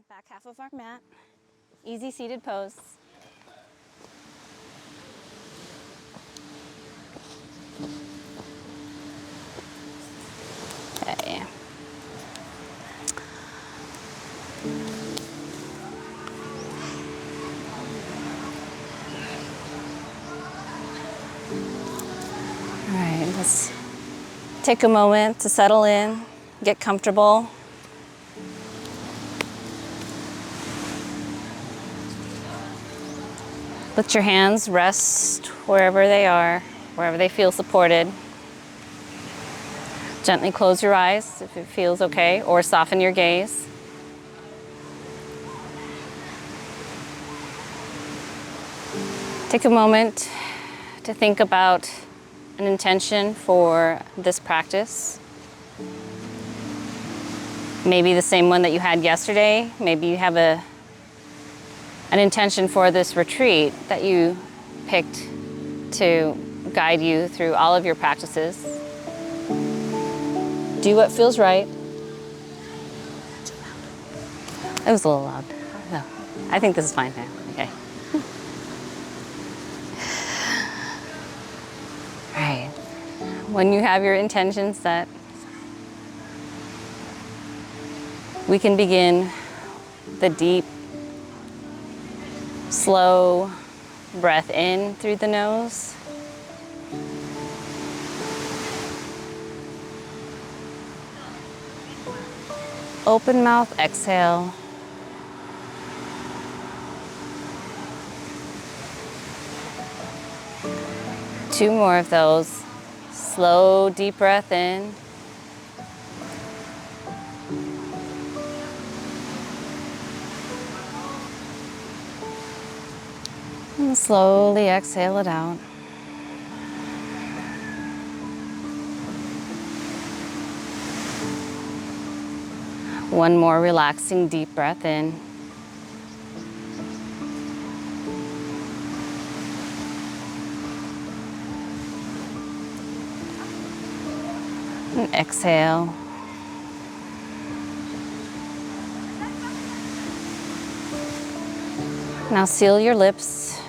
Back half of our mat. Easy seated pose. Okay. All right, let's take a moment to settle in, get comfortable. Let your hands rest wherever they are, wherever they feel supported. Gently close your eyes if it feels okay, or soften your gaze. Take a moment to think about an intention for this practice. Maybe the same one that you had yesterday. Maybe you have an intention for this retreat that you picked to guide you through all of your practices. Do what feels right. It was a little loud. No, I think this is fine now. Okay. All right. When you have your intention set, we can begin the deep, slow breath in through the nose. Open mouth, exhale. Two more of those. Slow, deep breath in. And slowly exhale it out. One more relaxing deep breath in. And exhale. Now seal your lips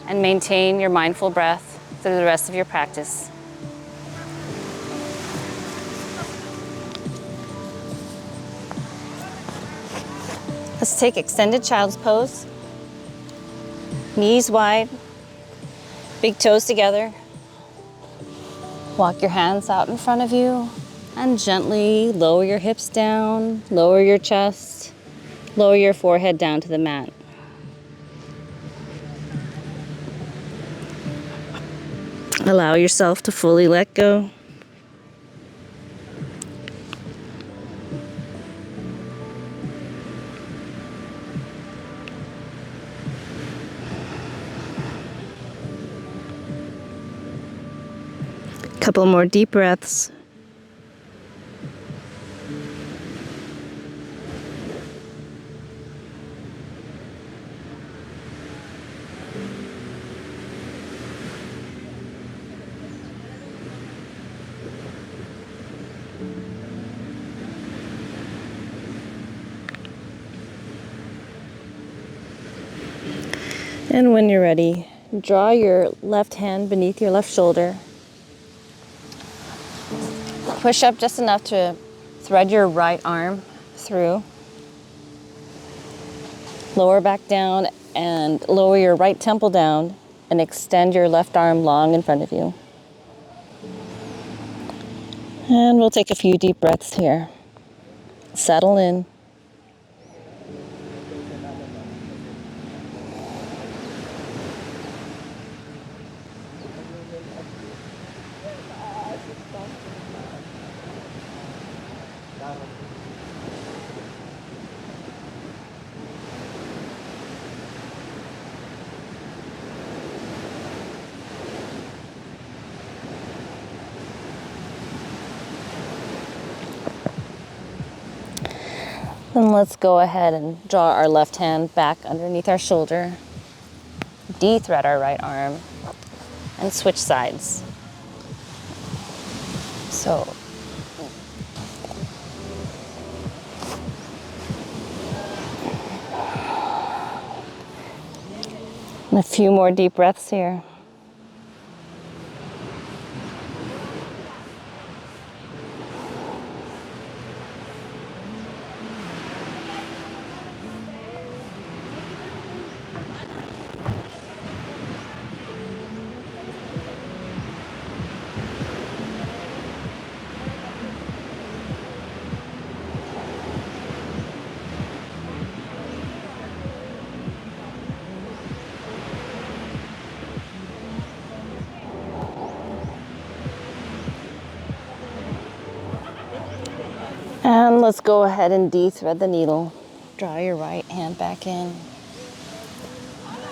and maintain your mindful breath through the rest of your practice. Let's take extended child's pose. Knees wide, big toes together. Walk your hands out in front of you and gently lower your hips down, lower your chest, lower your forehead down to the mat. Allow yourself to fully let go. Couple more deep breaths. And when you're ready, draw your left hand beneath your left shoulder. Push up just enough to thread your right arm through. Lower back down and lower your right temple down and extend your left arm long in front of you. And we'll take a few deep breaths here. Settle in. Then let's go ahead and draw our left hand back underneath our shoulder. De-thread our right arm and switch sides. So And a few more deep breaths here. And let's go ahead and de-thread the needle. Draw your right hand back in.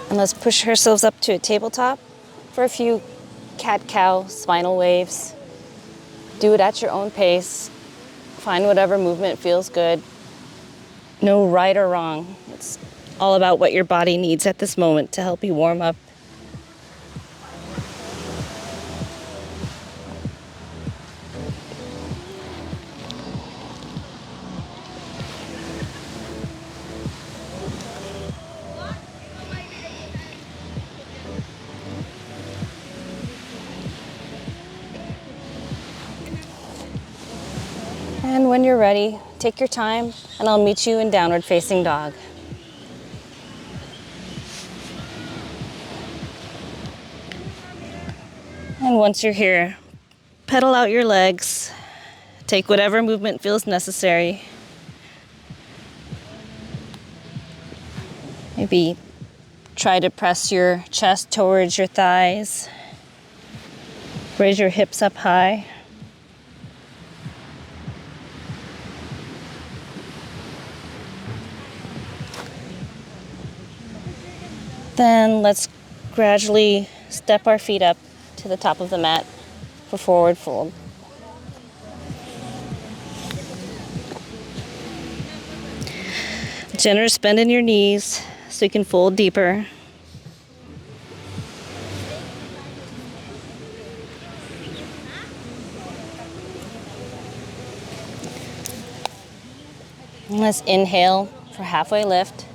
And let's push ourselves up to a tabletop for a few cat-cow spinal waves. Do it at your own pace. Find whatever movement feels good. No right or wrong. It's all about what your body needs at this moment to help you warm up. And when you're ready, take your time and I'll meet you in downward facing dog. And once you're here, pedal out your legs. Take whatever movement feels necessary. Maybe try to press your chest towards your thighs. Raise your hips up high. Then let's gradually step our feet up to the top of the mat for forward fold. Generous bend in your knees so you can fold deeper. And let's inhale for halfway lift.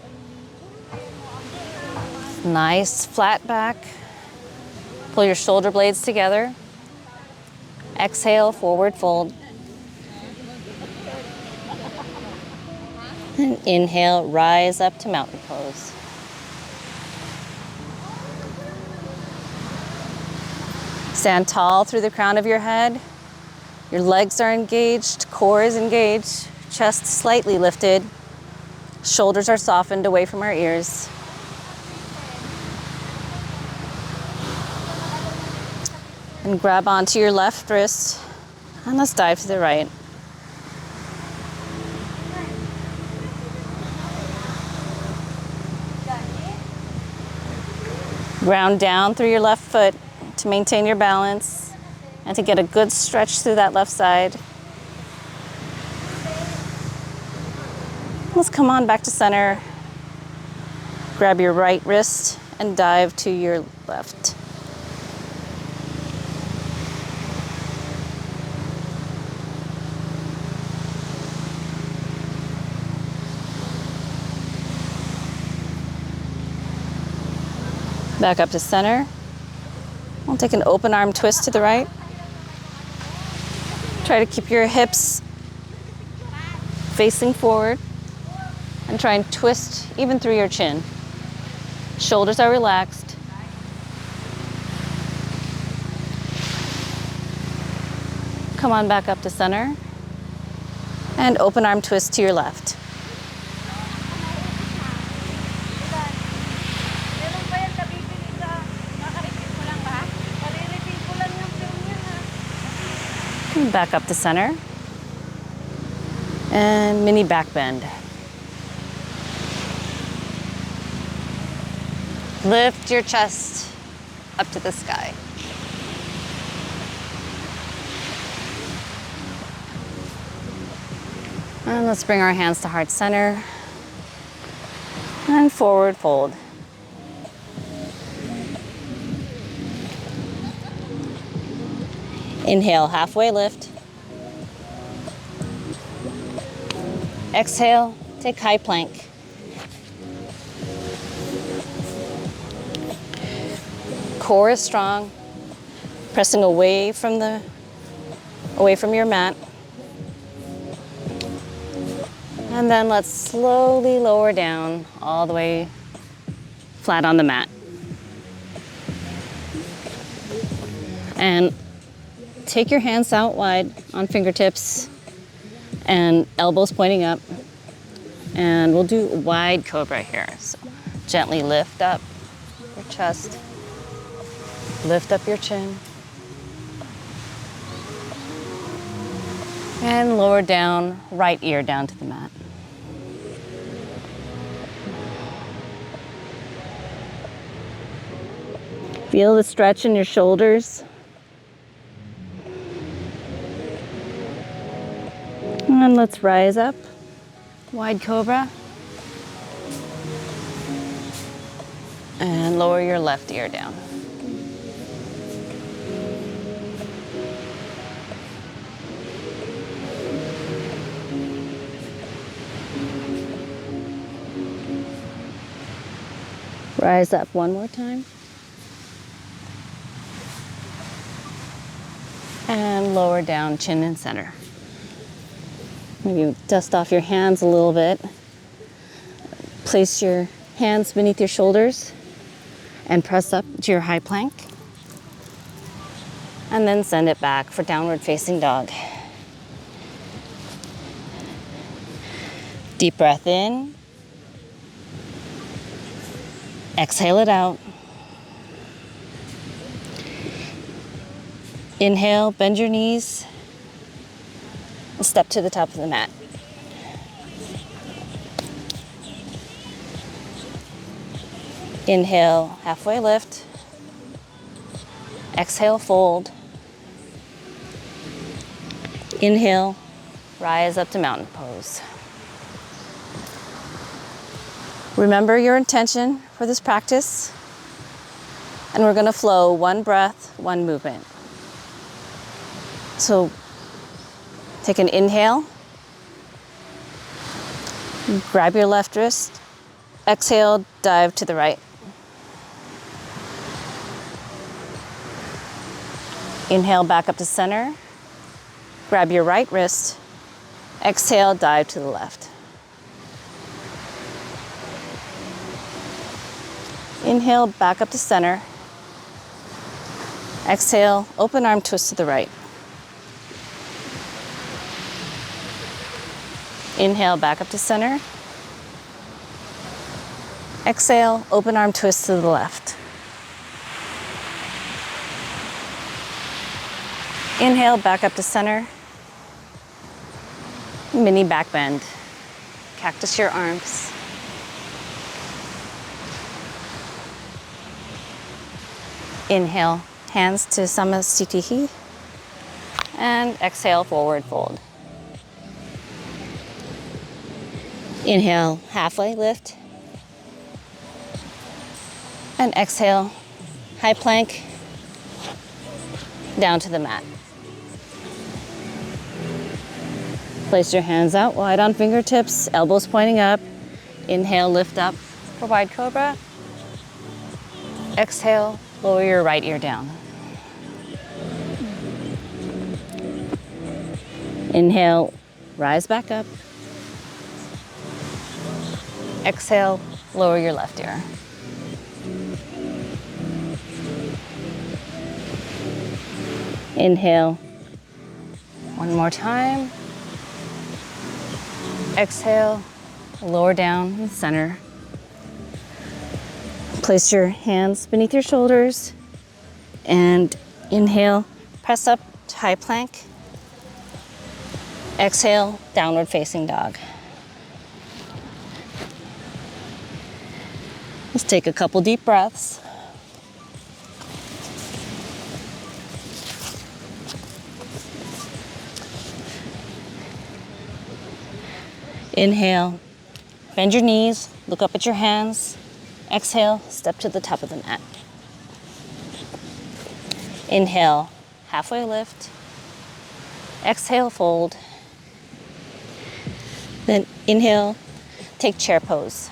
Nice flat back. Pull your shoulder blades together. Exhale, forward fold. And inhale, rise up to mountain pose. Stand tall through the crown of your head. Your legs are engaged, core is engaged, chest slightly lifted. Shoulders are softened away from our ears. And grab onto your left wrist, and let's dive to the right. Ground down through your left foot to maintain your balance and to get a good stretch through that left side. Let's come on back to center. Grab your right wrist and dive to your left. Back up to center. We'll take an open arm twist to the right. Try to keep your hips facing forward and try and twist even through your chin. Shoulders are relaxed. Come on back up to center and open arm twist to your left. Back up to center and mini back bend. Lift your chest up to the sky. And let's bring our hands to heart center and forward fold. Inhale, halfway lift. Exhale, take high plank. core is strong, pressing away from your mat. And then let's slowly lower down all the way flat on the mat. And take your hands out wide on fingertips and elbows pointing up. And we'll do wide cobra here. So gently lift up your chest, lift up your chin, and lower down, right ear down to the mat. Feel the stretch in your shoulders. And let's rise up, wide cobra. And lower your left ear down. Rise up one more time. And lower down, chin and center. Maybe dust off your hands a little bit. Place your hands beneath your shoulders and press up to your high plank. And then send it back for downward facing dog. Deep breath in. Exhale it out. Inhale, bend your knees, and step to the top of the mat. Inhale, halfway lift. Exhale, fold. Inhale, rise up to mountain pose. Remember your intention for this practice, and we're going to flow one breath, one movement. So take an inhale, grab your left wrist, exhale, dive to the right. Inhale back up to center, grab your right wrist, exhale, dive to the left. Inhale back up to center, exhale, open arm twist to the right. Inhale, back up to center. Exhale, open arm twist to the left. Inhale, back up to center. Mini back bend. Cactus your arms. Inhale, hands to Samasthiti. And exhale, forward fold. Inhale, halfway lift. And exhale, high plank, down to the mat. Place your hands out wide on fingertips, elbows pointing up. Inhale, lift up for wide cobra. Exhale, lower your right ear down. Inhale, rise back up. Exhale, lower your left ear. Inhale, one more time. Exhale, lower down in the center. Place your hands beneath your shoulders and inhale, press up to high plank. Exhale, downward facing dog. Let's take a couple deep breaths. Inhale, bend your knees, look up at your hands. Exhale, step to the top of the mat. Inhale, halfway lift. Exhale, fold. Then inhale, take chair pose.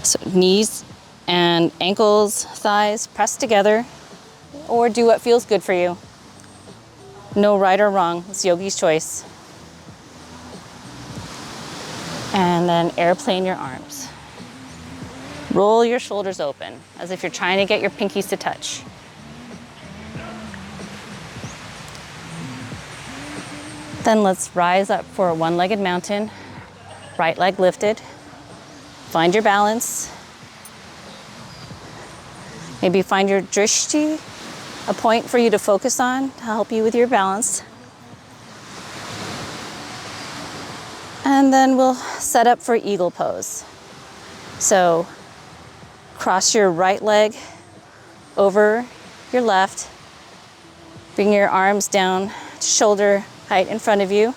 So knees and ankles, thighs pressed together, or do what feels good for you. No right or wrong, it's yogi's choice. And then airplane your arms. Roll your shoulders open as if you're trying to get your pinkies to touch. Then let's rise up for a one-legged mountain, right leg lifted. Find your balance. Maybe find your drishti, a point for you to focus on to help you with your balance. And then we'll set up for eagle pose. So cross your right leg over your left. Bring your arms down to shoulder height in front of you.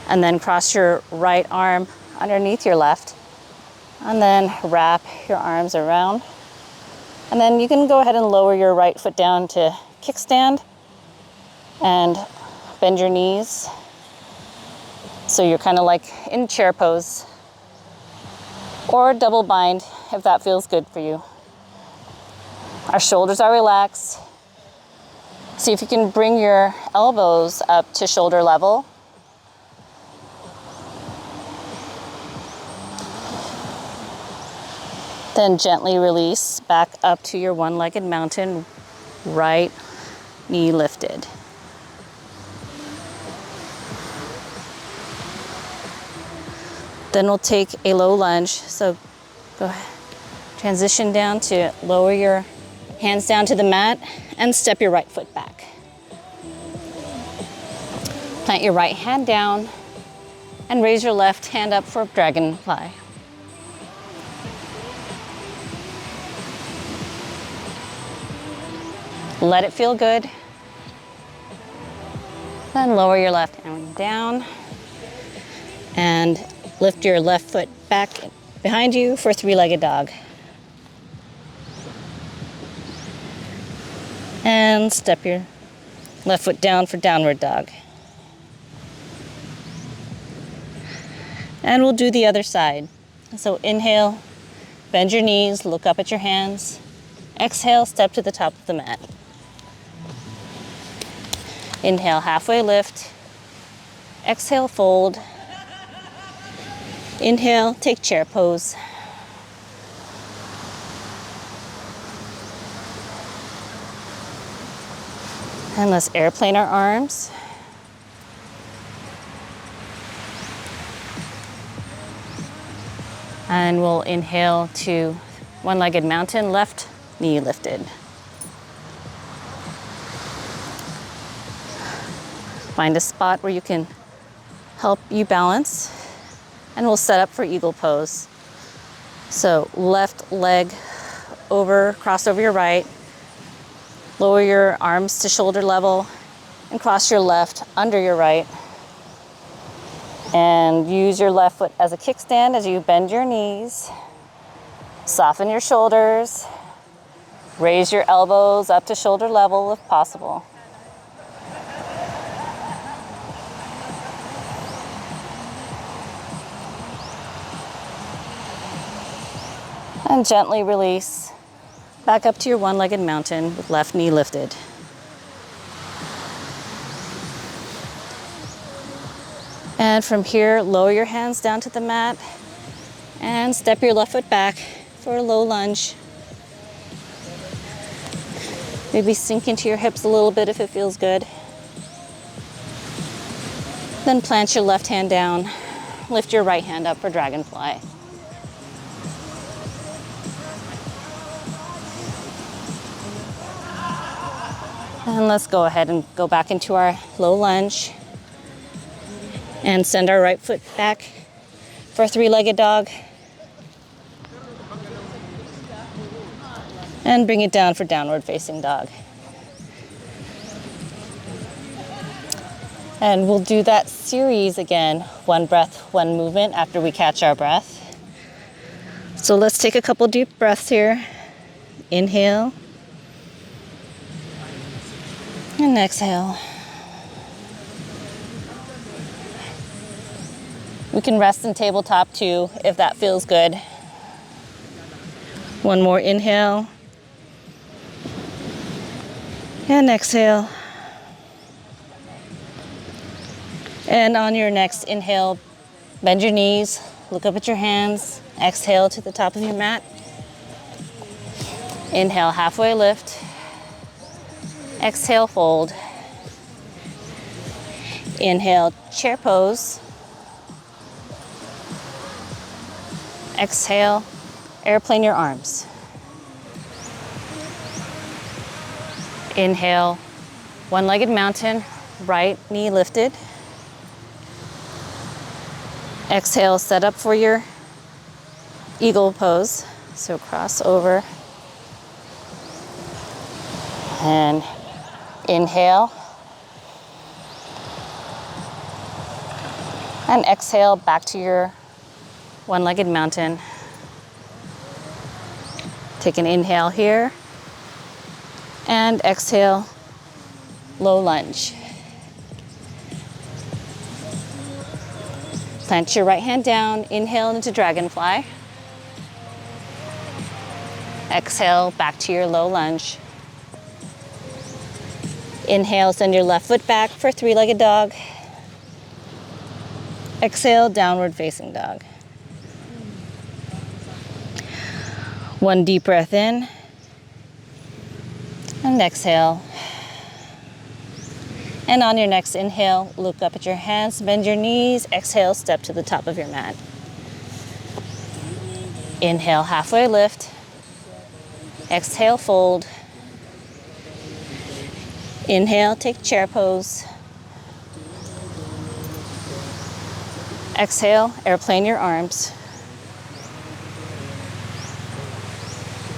And then cross your right arm underneath your left. And then wrap your arms around. And then you can go ahead and lower your right foot down to kickstand and bend your knees. So you're kind of like in chair pose, or double bind if that feels good for you. Our shoulders are relaxed. See if you can bring your elbows up to shoulder level. Then gently release back up to your one-legged mountain, right knee lifted. Then we'll take a low lunge. So go ahead, transition down to lower your hands down to the mat and step your right foot back. Plant your right hand down and raise your left hand up for dragonfly. Let it feel good. Then lower your left hand down and lift your left foot back behind you for three-legged dog. And step your left foot down for downward dog. And we'll do the other side. So inhale, bend your knees, look up at your hands. Exhale, step to the top of the mat. Inhale, halfway lift. Exhale, fold. Inhale, take chair pose. And let's airplane our arms. And we'll inhale to one-legged mountain, left knee lifted. Find a spot where you can help you balance, and we'll set up for eagle pose. So left leg over, cross over your right, lower your arms to shoulder level, and cross your left under your right. And use your left foot as a kickstand as you bend your knees, soften your shoulders, raise your elbows up to shoulder level if possible. And gently release back up to your one-legged mountain with left knee lifted. And from here, lower your hands down to the mat and step your left foot back for a low lunge. Maybe sink into your hips a little bit if it feels good. Then plant your left hand down. Lift your right hand up for dragonfly. And let's go ahead and go back into our low lunge and send our right foot back for a three-legged dog. And bring it down for downward facing dog. And we'll do that series again, one breath, one movement after we catch our breath. So let's take a couple deep breaths here. Inhale. And exhale. We can rest in tabletop too if that feels good. One more inhale. And exhale. And on your next inhale, bend your knees, look up at your hands, exhale to the top of your mat. Inhale, halfway lift. Exhale, fold. Inhale, chair pose. Exhale, airplane your arms. Inhale, one-legged mountain, right knee lifted. Exhale, set up for your eagle pose. So cross over. And inhale. And exhale, back to your one-legged mountain. Take an inhale here. And exhale, low lunge. Plant your right hand down, inhale into dragonfly. Exhale, back to your low lunge. Inhale, send your left foot back for three-legged dog. Exhale, downward facing dog. One deep breath in. And exhale. And on your next inhale, look up at your hands, bend your knees. Exhale, step to the top of your mat. Inhale, halfway lift. Exhale, fold. Inhale, take chair pose. Exhale, airplane your arms.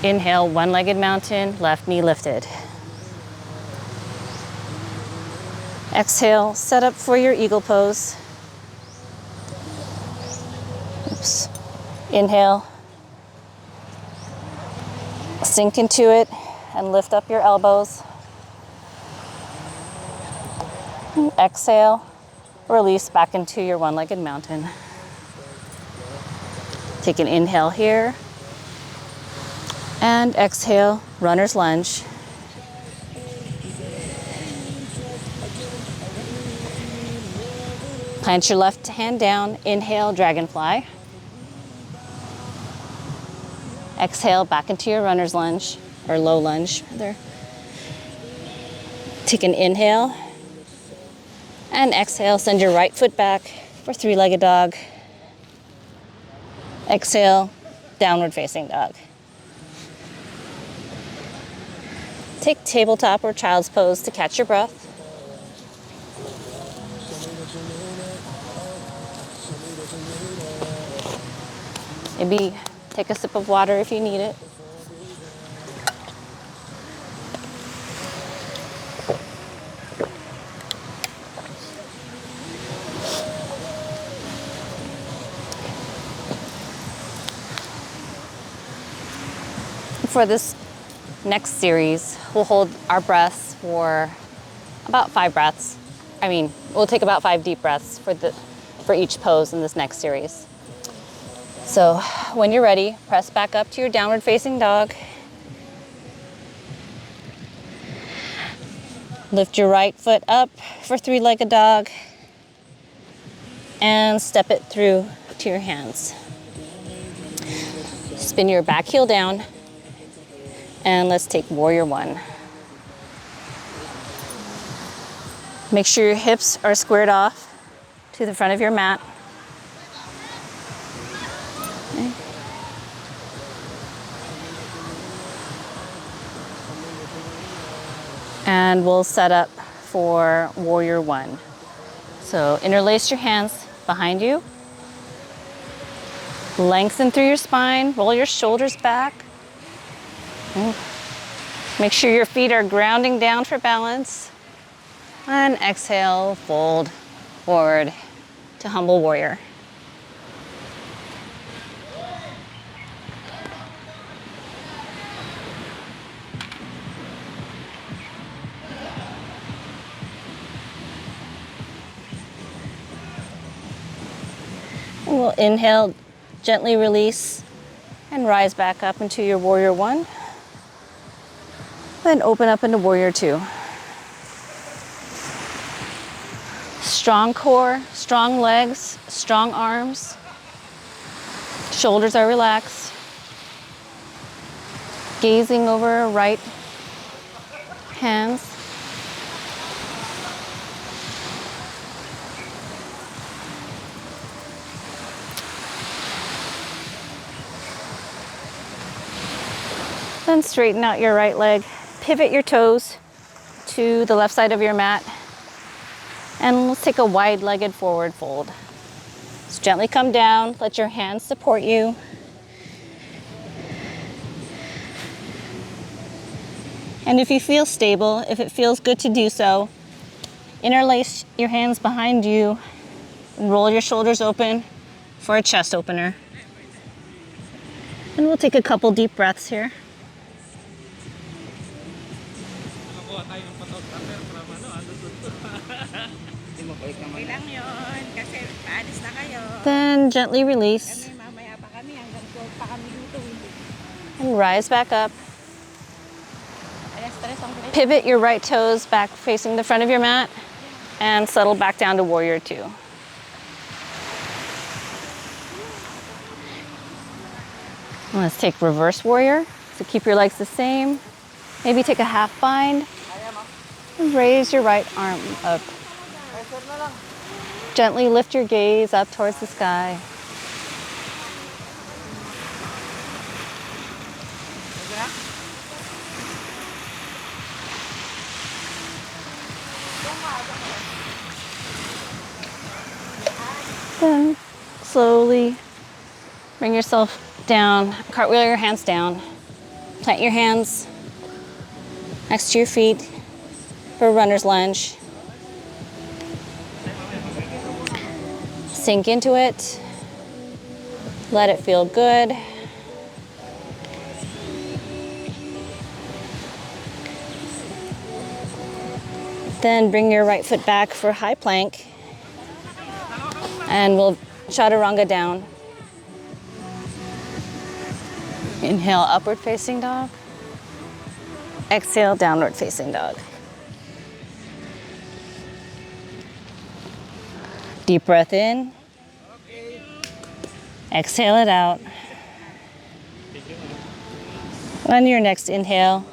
Inhale, one-legged mountain, left knee lifted. Exhale, set up for your eagle pose. Oops. Inhale. Sink into it and lift up your elbows. Exhale, release back into your one-legged mountain. Take an inhale here. And exhale, runner's lunge. Plant your left hand down, inhale, dragonfly. Exhale, back into your runner's lunge, or low lunge, rather. Take an inhale. And exhale, send your right foot back for three-legged dog. Exhale, downward facing dog. Take tabletop or child's pose to catch your breath. Maybe take a sip of water if you need it. For this next series, we'll hold our breaths for about 5 breaths. We'll take about 5 deep breaths for each pose in this next series. So when you're ready, press back up to your downward facing dog. Lift your right foot up for three-legged dog and step it through to your hands. Spin your back heel down. And let's take warrior one. Make sure your hips are squared off to the front of your mat. Okay. And we'll set up for warrior one. So interlace your hands behind you. Lengthen through your spine, roll your shoulders back. Make sure your feet are grounding down for balance. And exhale, fold forward to humble warrior. And we'll inhale, gently release, and rise back up into your warrior one. Then open up into warrior two. Strong core, strong legs, strong arms. Shoulders are relaxed. Gazing over right hands. Then straighten out your right leg. Pivot your toes to the left side of your mat. And let's take a wide-legged forward fold. Just gently come down, let your hands support you. And if you feel stable, if it feels good to do so, interlace your hands behind you and roll your shoulders open for a chest opener. And we'll take a couple deep breaths here. Then gently release. And rise back up. Pivot your right toes back facing the front of your mat and settle back down to warrior two. Let's take reverse warrior. So keep your legs the same. Maybe take a half bind. And raise your right arm up. Gently lift your gaze up towards the sky. Then slowly bring yourself down, cartwheel your hands down. Plant your hands next to your feet for a runner's lunge. Sink into it. Let it feel good. Then bring your right foot back for high plank. And we'll chaturanga down. Inhale, upward facing dog. Exhale, downward facing dog. Deep breath in. Exhale it out. On your next inhale,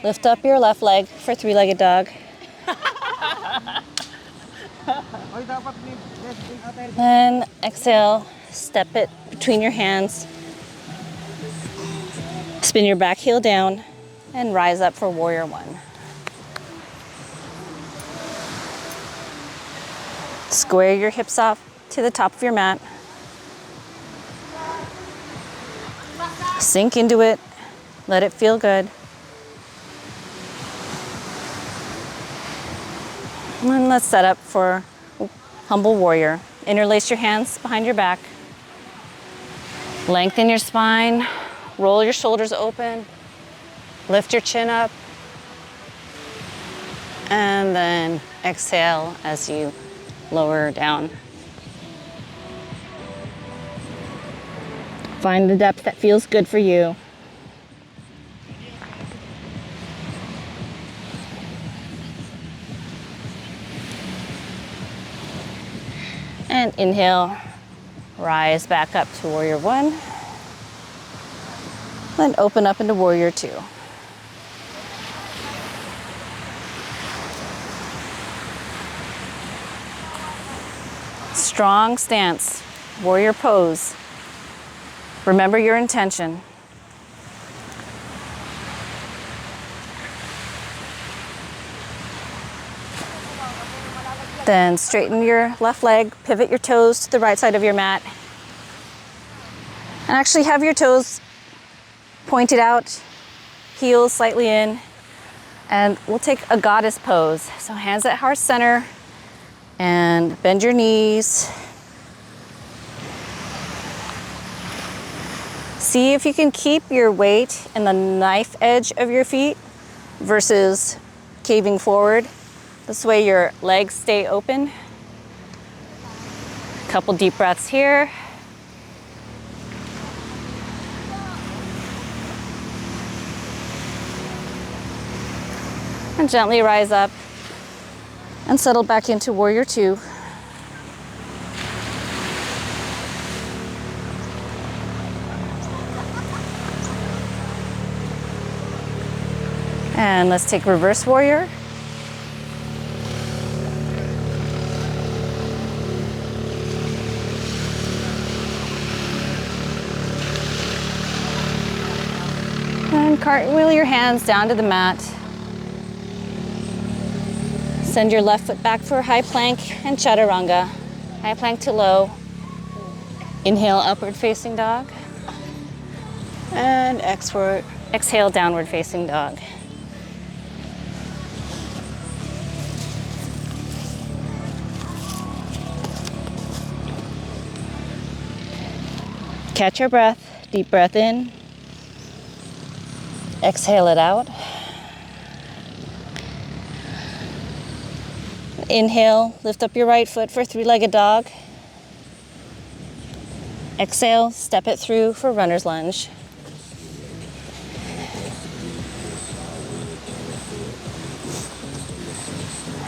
lift up your left leg for three-legged dog. Then exhale, step it between your hands. Spin your back heel down and rise up for warrior one. Square your hips off to the top of your mat. Sink into it. Let it feel good. And let's set up for humble warrior. Interlace your hands behind your back. Lengthen your spine. Roll your shoulders open. Lift your chin up. And then exhale as you lower down. Find the depth that feels good for you. And inhale, rise back up to warrior one. Then open up into warrior two. Strong stance, warrior pose. Remember your intention. Then straighten your left leg, pivot your toes to the right side of your mat. And actually have your toes pointed out, heels slightly in. And we'll take a goddess pose. So hands at heart center and bend your knees. See if you can keep your weight in the knife edge of your feet versus caving forward. This way your legs stay open. A couple deep breaths here. And gently rise up and settle back into warrior two. And let's take reverse warrior. And cartwheel your hands down to the mat. Send your left foot back for high plank and chaturanga. High plank to low. Inhale, upward facing dog. And exhale, downward facing dog. Catch your breath, deep breath in. Exhale it out. Inhale, lift up your right foot for three-legged dog. Exhale, step it through for runner's lunge.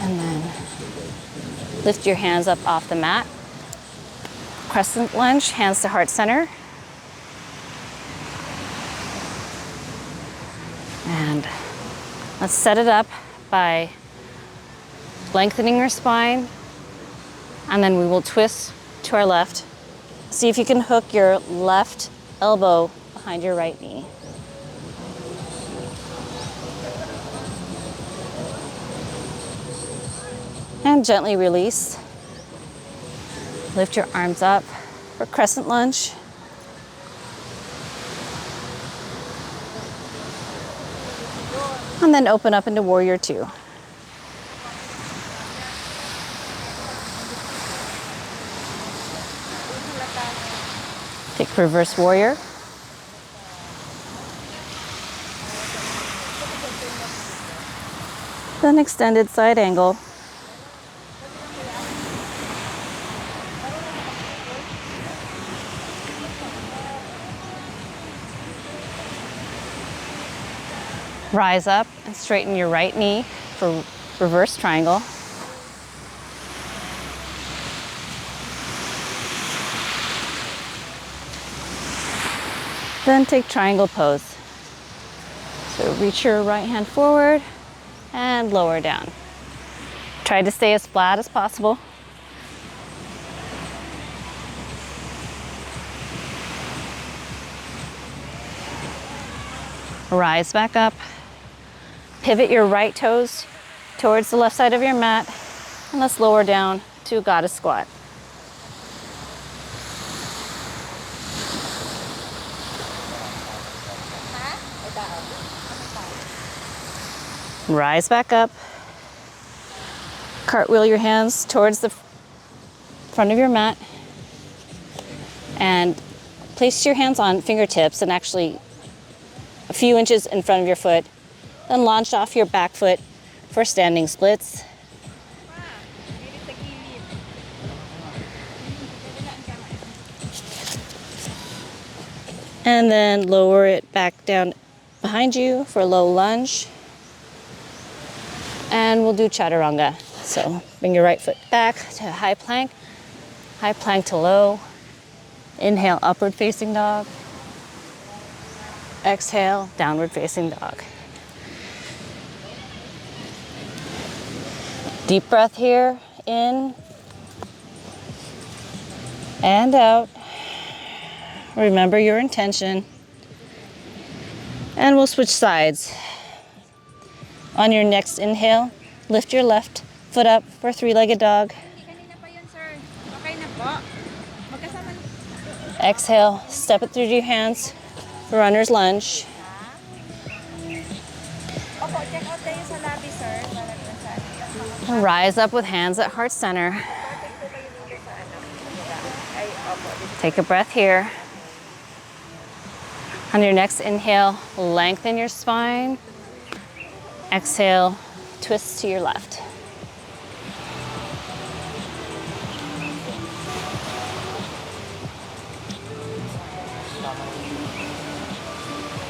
And then lift your hands up off the mat. Crescent lunge, hands to heart center. And let's set it up by lengthening your spine, and then we will twist to our left. See if you can hook your left elbow behind your right knee. And gently release. Lift your arms up for crescent lunge. And then open up into warrior two. Take reverse warrior. Then extended side angle. Rise up and straighten your right knee for reverse triangle. Then take triangle pose. So reach your right hand forward and lower down. Try to stay as flat as possible. Rise back up. Pivot your right toes towards the left side of your mat, and let's lower down to goddess squat. Rise back up. Cartwheel your hands towards the front of your mat, and place your hands on fingertips and actually a few inches in front of your foot. Then launch off your back foot for standing splits. And then lower it back down behind you for a low lunge. And we'll do chaturanga. So bring your right foot back to high plank to low. Inhale, upward facing dog. Exhale, downward facing dog. Deep breath here, in and out. Remember your intention. And we'll switch sides. On your next inhale, lift your left foot up for three-legged dog. Exhale, step it through your hands for runner's lunge. Rise up with hands at heart center. Take a breath here. On your next inhale, lengthen your spine. Exhale, twist to your left.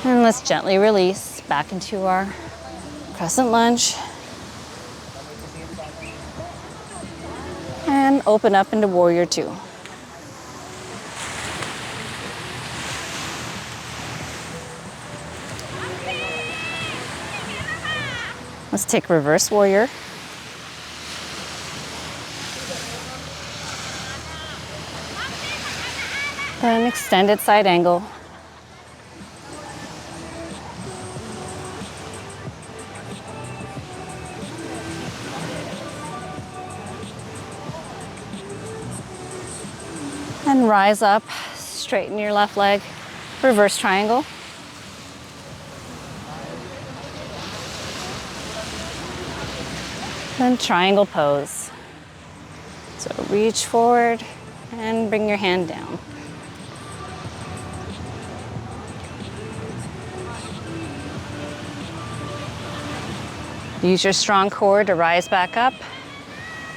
And let's gently release back into our crescent lunge. And open up into warrior two. Let's take reverse warrior. Then extended side angle. And rise up, straighten your left leg, reverse triangle. Then triangle pose. So reach forward and bring your hand down. Use your strong core to rise back up.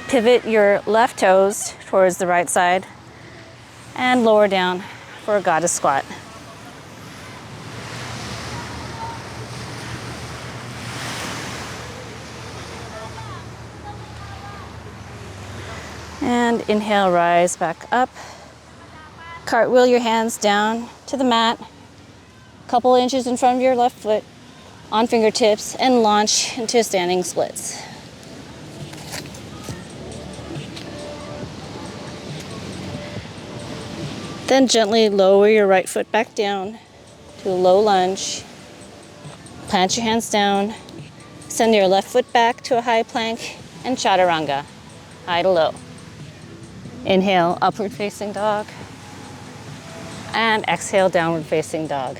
Pivot your left toes towards the right side and lower down for a goddess squat. And inhale, rise back up. Cartwheel your hands down to the mat, a couple inches in front of your left foot on fingertips, and launch into standing splits. Then gently lower your right foot back down to a low lunge. Plant your hands down. Send your left foot back to a high plank and chaturanga, high to low. Inhale, upward facing dog. And exhale, downward facing dog.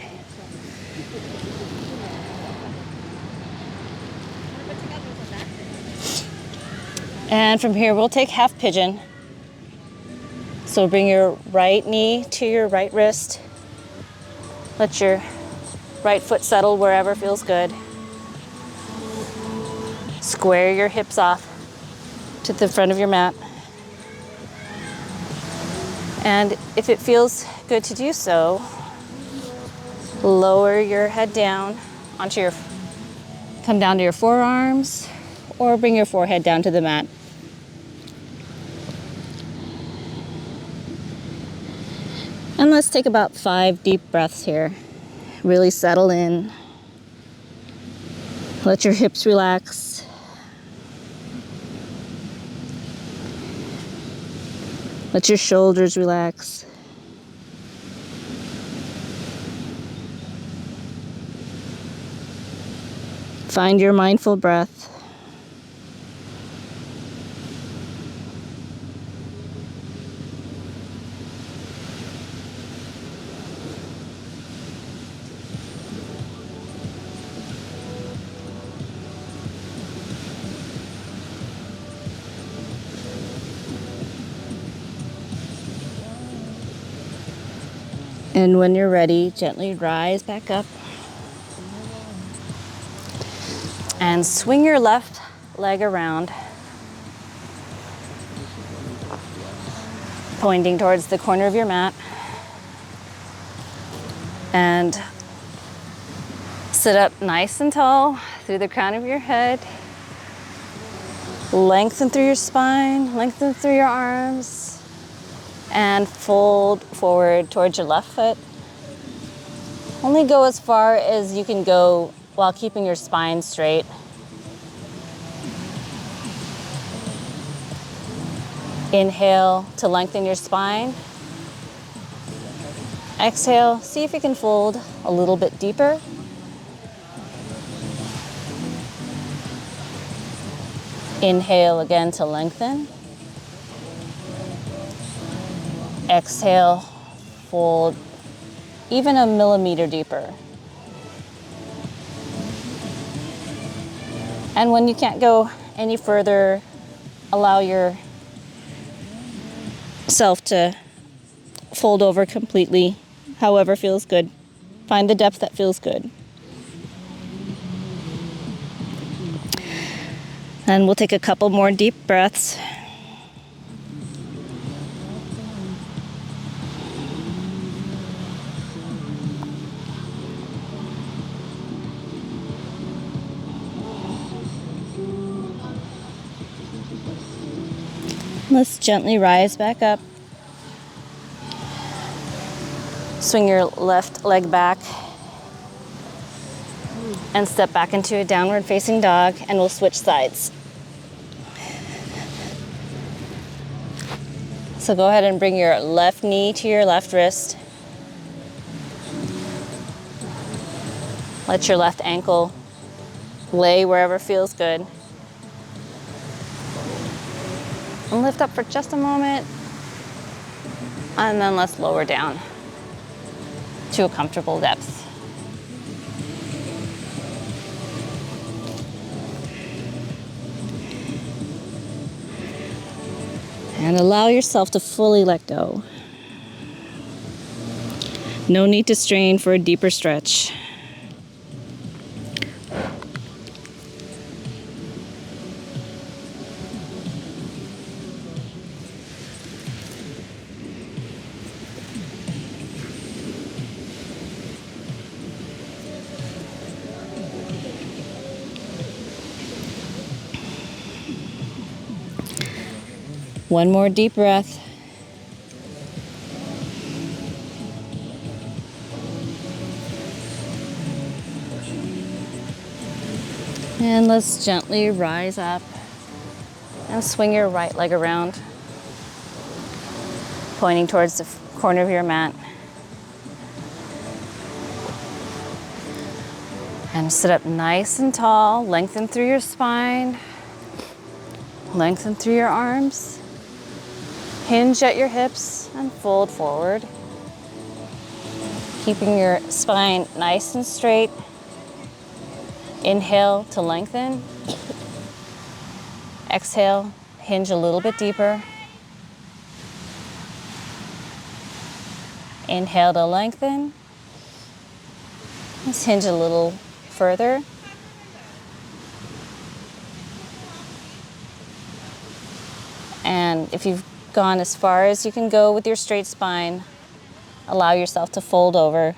And from here, we'll take half pigeon. So bring your right knee to your right wrist. Let your right foot settle wherever feels good. Square your hips off to the front of your mat. And if it feels good to do so, lower your head down onto your, come down to your forearms, or bring your forehead down to the mat. And let's take about 5 deep breaths here. Really settle in. Let your hips relax. Let your shoulders relax. Find your mindful breath. And when you're ready, gently rise back up. And swing your left leg around, pointing towards the corner of your mat. And sit up nice and tall through the crown of your head. Lengthen through your spine, lengthen through your arms. And fold forward towards your left foot. Only go as far as you can go while keeping your spine straight. Inhale to lengthen your spine. Exhale, see if you can fold a little bit deeper. Inhale again to lengthen. Exhale, fold even a millimeter deeper. And when you can't go any further, allow yourself to fold over completely, however feels good. Find the depth that feels good. And we'll take a couple more deep breaths. Let's gently rise back up. Swing your left leg back and step back into a downward facing dog, and we'll switch sides. So go ahead and bring your left knee to your left wrist. Let your left ankle lay wherever feels good. And lift up for just a moment. And then let's lower down to a comfortable depth. And allow yourself to fully let go. No need to strain for a deeper stretch. One more deep breath. And let's gently rise up and swing your right leg around, pointing towards the corner of your mat. And sit up nice and tall, lengthen through your spine, lengthen through your arms. Hinge at your hips and fold forward. Keeping your spine nice and straight. Inhale to lengthen. Exhale, hinge a little bit deeper. Inhale to lengthen. Let's hinge a little further. And if you've gone as far as you can go with your straight spine, allow yourself to fold over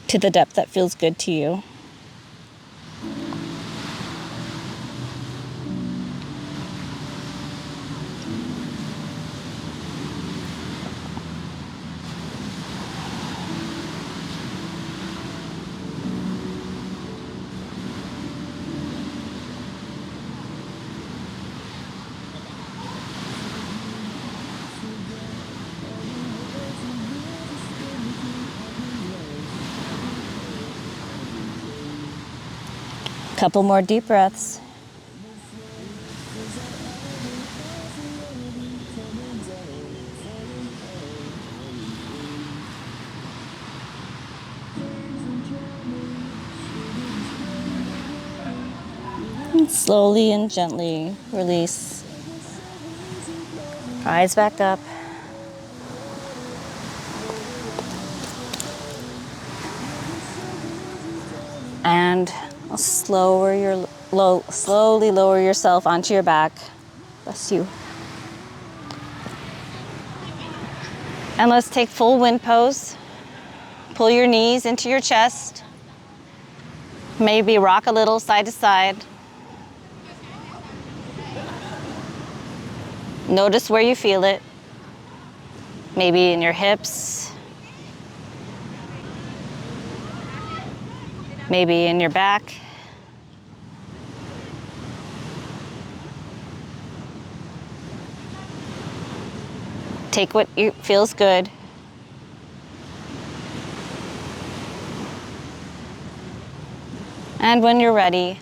to the depth that feels good to you. Couple more deep breaths. And slowly and gently release. Rise back up. And slowly lower yourself onto your back. Bless you. And let's take full wind pose. Pull your knees into your chest. Maybe rock a little side to side. Notice where you feel it. Maybe in your hips. Maybe in your back. Take what feels good. And when you're ready,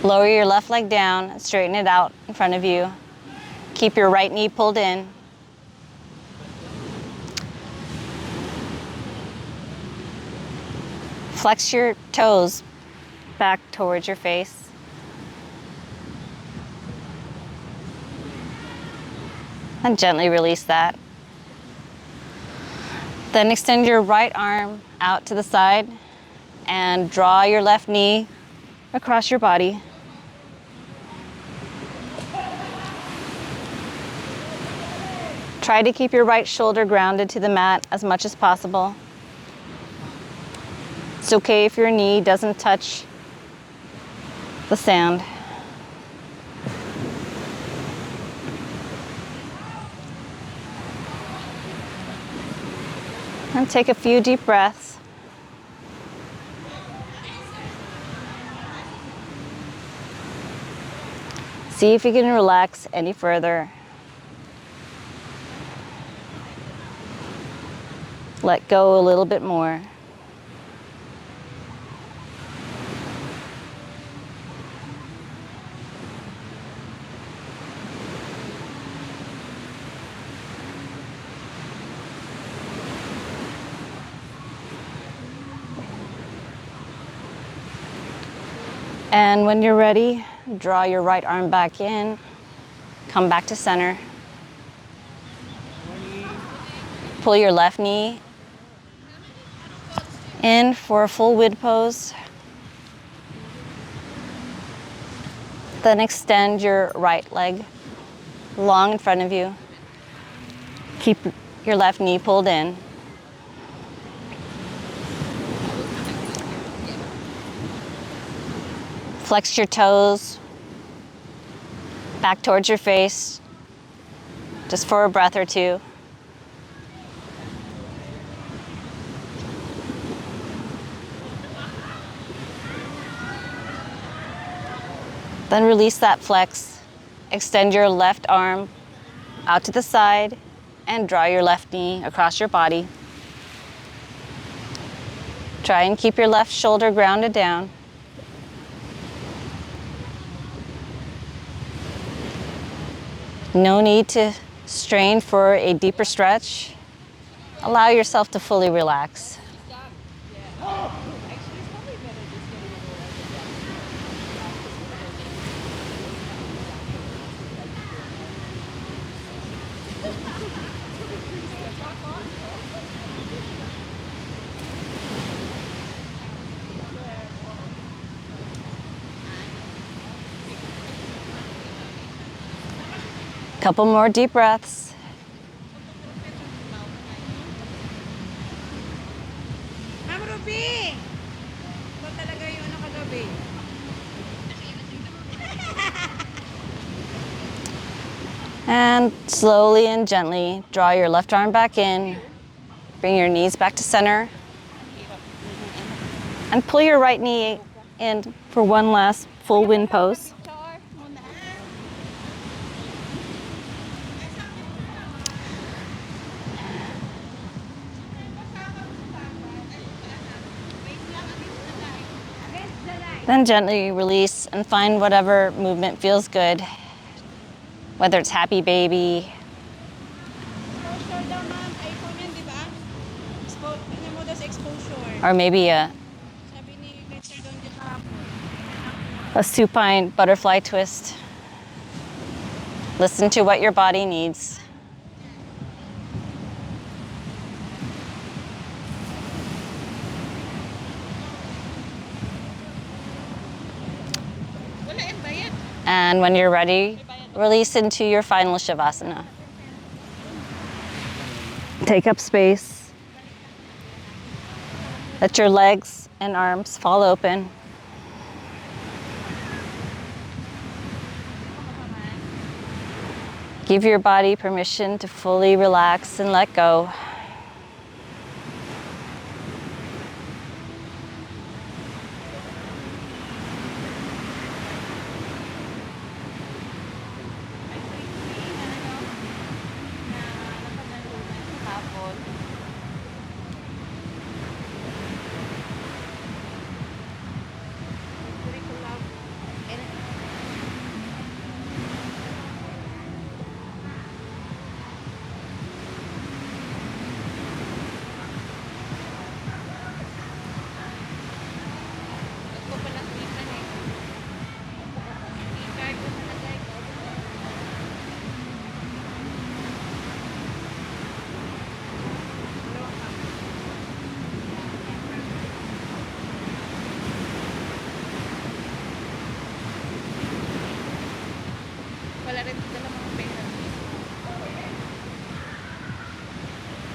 lower your left leg down and straighten it out in front of you. Keep your right knee pulled in. Flex your toes back towards your face. And gently release that. Then extend your right arm out to the side and draw your left knee across your body. Try to keep your right shoulder grounded to the mat as much as possible. It's okay if your knee doesn't touch the sand. And take a few deep breaths. See if you can relax any further. Let go a little bit more. And when you're ready, draw your right arm back in, come back to center. Pull your left knee in for a full wind pose. Then extend your right leg long in front of you. Keep your left knee pulled in. Flex your toes back towards your face, just for a breath or two. Then release that flex. Extend your left arm out to the side and draw your left knee across your body. Try and keep your left shoulder grounded down. No need to strain for a deeper stretch. Allow yourself to fully relax. Couple more deep breaths. Ma'am Ruby! Ito talaga yung ano kagabi. And slowly and gently draw your left arm back in. Bring your knees back to center. And pull your right knee in for one last full wind pose. Then gently release and find whatever movement feels good. Whether it's happy baby, Exposure daw ma'am. iPhone yan, di ba? Tingnan mo daw sa exposure. or maybe Sabi ni Lecture doon dito hapon. a supine butterfly twist. Listen to what your body needs. Wala yung bayad. And when you're ready, release into your final Shavasana. Take up space. Let your legs and arms fall open. Give your body permission to fully relax and let go. Wala rin dala mga pera.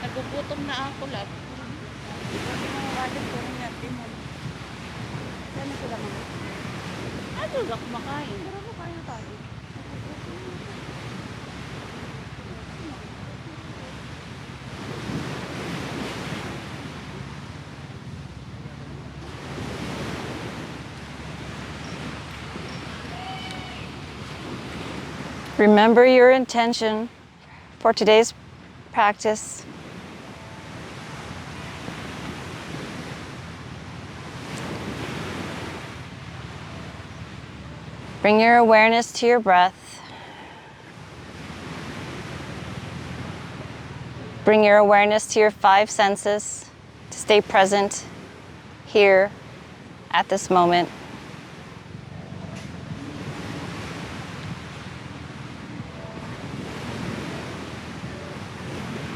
Nagugutom na ako lahat. Kasi mga wallet ko rin natin. Saan sila mga? Ano lang kumakain? Pero kumakain tayo. Remember your intention for today's practice. Bring your awareness to your breath. Bring your awareness to your 5 senses to stay present here at this moment.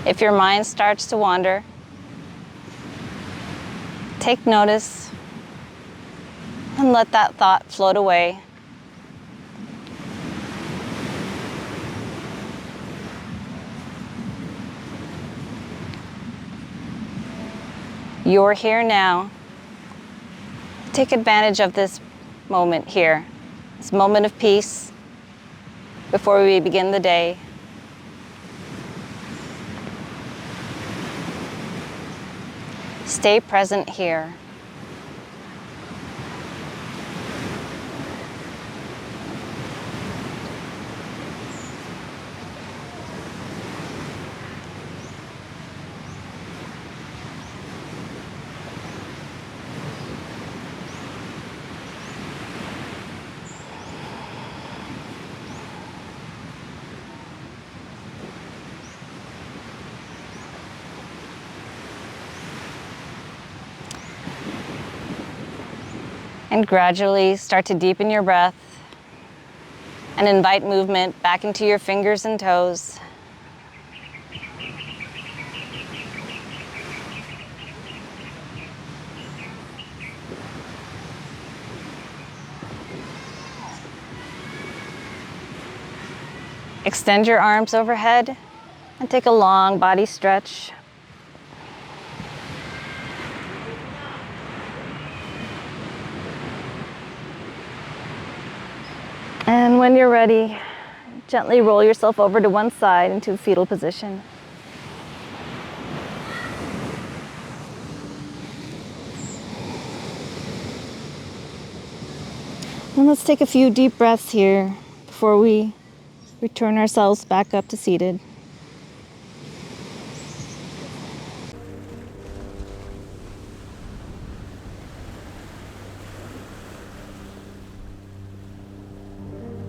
If your mind starts to wander, take notice and let that thought float away. You're here now. Take advantage of this moment here, this moment of peace before we begin the day. Stay present here. And gradually start to deepen your breath and invite movement back into your fingers and toes. Extend your arms overhead and take a long body stretch. And when you're ready, gently roll yourself over to one side into fetal position. And let's take a few deep breaths here before we return ourselves back up to seated.